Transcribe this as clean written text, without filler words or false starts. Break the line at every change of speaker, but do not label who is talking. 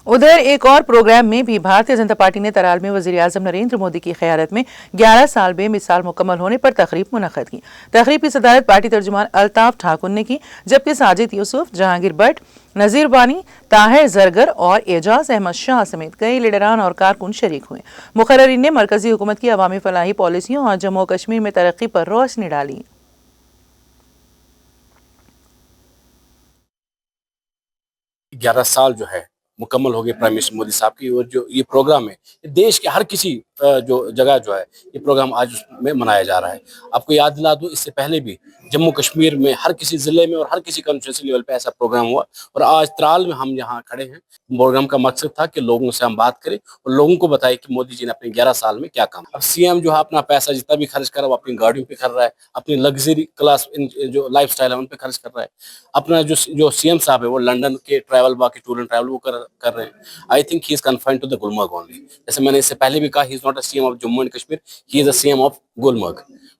उधर एक और प्रोग्राम में भी भारतीय जनता पार्टी ने तराल में वजीर आजम नरेंद्र मोदी की क़यादत में 11 साल बेमिसाल मुकम्मल होने पर तकरीब मुनक़्क़द की। तकरीब की सदारत पार्टी तर्जुमान अल्ताफ ठाकुर ने की, जबकि साजिद यूसुफ, जहांगीर भट्ट, नज़ीर बानी, ताहिर जरगर और एजाज अहमद शाह समेत कई लीडरान और कारकुन शरीक हुए। मुक़र्ररीन ने मरकजी हुकूमत की अवामी फलाही पॉलिसियों और जम्मू कश्मीर में तरक्की पर रोशनी डाली।
11 साल जो है मुकम्मल हो गए प्राइम मिनिस्टर मोदी साहब की, और जो ये प्रोग्राम है ये देश के हर किसी जो जगह जो है ये प्रोग्राम आज में मनाया जा रहा है। आपको याद दिला दूं, इससे पहले भी जम्मू कश्मीर में हर किसी जिले में और हर किसी कॉन्स्टिट्यूंसी लेवल पे ऐसा प्रोग्राम हुआ, और आज त्राल में हम यहाँ खड़े हैं। प्रोग्राम का मकसद था कि लोगों से हम बात करें और लोगों को बताएं कि मोदी जी ने अपने 11 साल में क्या काम। अब सीएम जो है अपना पैसा जितना भी खर्च कर रहा है वो अपनी गाड़ियों पे कर रहा है, अपनी लग्जरी क्लास जो लाइफ स्टाइल है उन पे खर्च कर रहा है। अपना जो सीएम साहब है वो लंदन के ट्रैवल, बाकी टूर एंड ट्रैवल वो कर रहे हैं। I think he is confined to the Gulmarg only. जैसे मैंने इससे पहले भी कहा, he is not a CM of Jammu and Kashmir, he is a CM of Gulmarg.